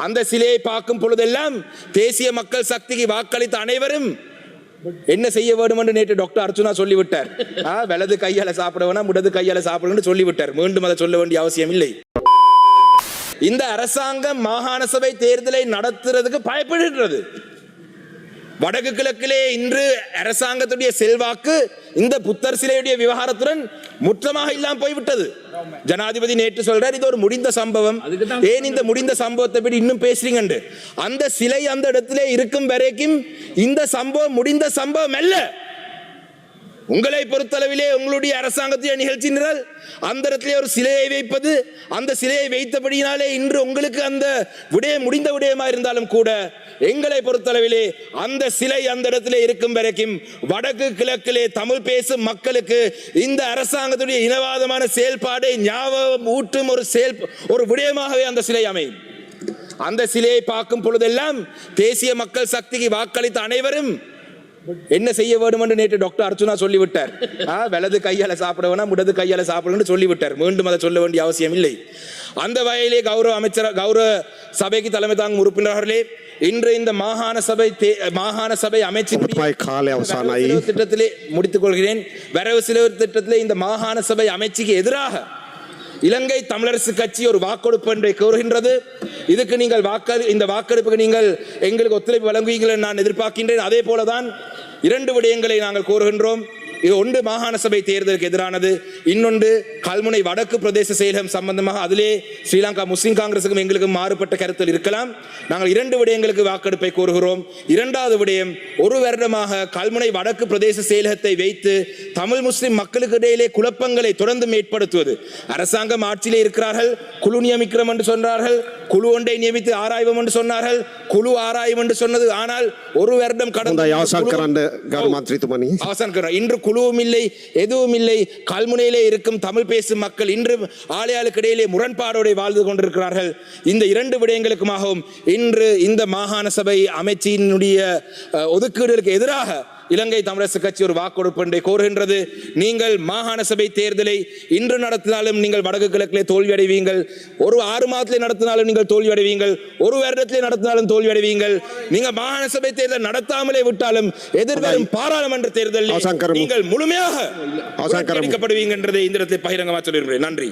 அந்த சிலையை பார்க்கும் பொழுதெல்லாம் தேசிய மக்கள் சக்திக்கு வாக்களித்த அனைவரும் என்ன செய்ய வேண்டும் என்று நேற்று டாக்டர் அர்ச்சுனா சொல்லிவிட்டார். வலது கையால சாப்பிடவனா இடது கையால சாப்பிடணும் சொல்லிவிட்டார். மீண்டும் அதை சொல்ல வேண்டிய அவசியம் இல்லை. இந்த அரசாங்கம் மாகாண சபை தேர்தலை நடத்துறதுக்கு பயப்படுகிறது. வடக்கு கிழக்கிலே இன்று அரசாங்கத்துடைய செல்வாக்கு இந்த புத்தர் சிலையுடைய விவகாரத்துடன் முற்றமாக இல்லாமல் போய்விட்டது. ஜனாதிபதி நேற்று சொல்றார் இது ஒரு முடிந்த சம்பவம், ஏன் இந்த முடிந்த சம்பவத்தை பற்றி இன்னும் பேசுறீங்க? அந்த சிலை அந்த இடத்திலே இருக்கும் வரைக்கும் இந்த சம்பவம் முடிந்த சம்பவம் அல்ல. உங்களை பொறுத்தளவிலே உங்களுடைய அரசாங்கத்திய நிகழ்ச்சி நிரல் அந்த இடத்திலே ஒரு சிலையை வைப்பது, அந்த சிலையை வைத்தபடியினாலே இன்று உங்களுக்கு அந்த விடயம் முடிந்த விடயமா இருந்தாலும் கூட எங்களை பொறுத்தளவிலே அந்த சிலை அந்த இடத்திலே இருக்கும் வரைக்கும் வடக்கு கிழக்கிலே தமிழ் பேசும் மக்களுக்கு இந்த அரசாங்கத்துடைய இனவாதமான செயல்பாடை ஞாபகம் ஊட்டும் ஒரு விடயமாகவே அந்த சிலை அமையும். அந்த சிலையை பார்க்கும் பொழுதெல்லாம் தேசிய மக்கள் சக்திக்கு வாக்களித்த அனைவரும் என்ன செய்ய வேண்டும் என்று நேற்று டாக்டர் அர்ச்சுனா சொல்லிவிட்டார். வலது கையால சாப்பிடவனா இடது கையால சாப்பிடணும் சொல்லிவிட்டார். மீண்டும் அதை சொல்ல வேண்டிய அவசியம் இல்லை. அந்த வகையிலே கௌரவ சபைக்கு தலைமை தாங்கும் உறுப்பினர்களே, இன்று இந்த மாகாண சபை அமைச்சு திட்டத்திலே முடித்துக் கொள்கிறேன். வரவு செலவு திட்டத்திலே இந்த மாகாண சபை அமைச்சுக்கு எதிராக இலங்கை தமிழரசு கட்சி ஒரு வாக்கெடுப்பு என்று கோருகின்றது. இதுக்கு நீங்கள் இந்த வாக்கெடுப்புக்கு நீங்கள் எங்களுக்கு ஒத்துழைப்பு வழங்குவீர்கள் என்று நான் எதிர்பார்க்கின்றேன். அதே போலதான் இரண்டு விடயங்களை நாங்கள் கோருகின்றோம். இது ஒன்று மாகாண சபை தேர்தலுக்கு எதிரானது, இன்னொன்று கல்முனை வடக்கு பிரதேச செயலகம் சம்பந்தமாக. அதிலே ஸ்ரீலங்கா முஸ்லிம் காங்கிரசுக்கும் எங்களுக்கும் மாறுபட்ட கருத்தில் இருக்கலாம். நாங்கள் இரண்டு விடயங்களுக்கு வாக்கெடுப்பை கோருகிறோம். இரண்டாவது விடயம், ஒரு வருடமாக கல்முனை வடக்கு பிரதேச செயலகத்தை வைத்து தமிழ் முஸ்லிம் மக்களுக்கு இடையிலே குழப்பங்களை தொடர்ந்து ஏற்படுத்துவது. அரசாங்கம் ஆட்சியிலே இருக்கிறார்கள், குழு நியமிக்கிறோம் என்று சொன்னார்கள், குழு ஒன்றை நியமித்து ஆராய்வோம் என்று சொன்னார்கள், குழு ஆராயும் என்று சொன்னது. ஆனால் ஒரு வருடம் கடந்த இன்று குழுவும் இல்லை, எதுவும் இல்லை. கல்முனையிலே இருக்கும் தமிழ் பேசும் மக்கள் இன்று ஆளையாளுக்கு இடையிலே முரண்பாடோடு வாழ்ந்து கொண்டிருக்கிறார்கள். இந்த இரண்டு விடயங்களுக்குமாகவும் இன்று இந்த மாகாண சபை அமைச்சினுடைய ஒதுக்கீடுகளுக்கு எதிராக இலங்கை தமிழரசு கட்சி ஒரு வாக்கெடுப்பு ஒன்றை கோருகின்றது. நீங்கள் மாகாண சபை தேர்தலை இன்று நடத்தினாலும் நீங்கள் வடக்கு கிழக்கிலே தோல்வி அடைவீங்கள், ஒரு 6 மாதத்திலே நடத்தினாலும் நீங்கள் தோல்வி அடைவீங்கள், ஒரு வருடத்திலே நடத்தினாலும் தோல்வி அடைவீங்கள். நீங்கள் மாகாண சபை தேர்தல் நடத்தாமலே விட்டாலும் எதிர்வரும் பாராளுமன்ற தேர்தலில் நீங்கள் முழுமையாக புறக்கணிக்கப்படுவீங்க என்றதை இந்த இடத்தில் பகிரங்கமாக சொல்லியிருக்கிறேன். நன்றி.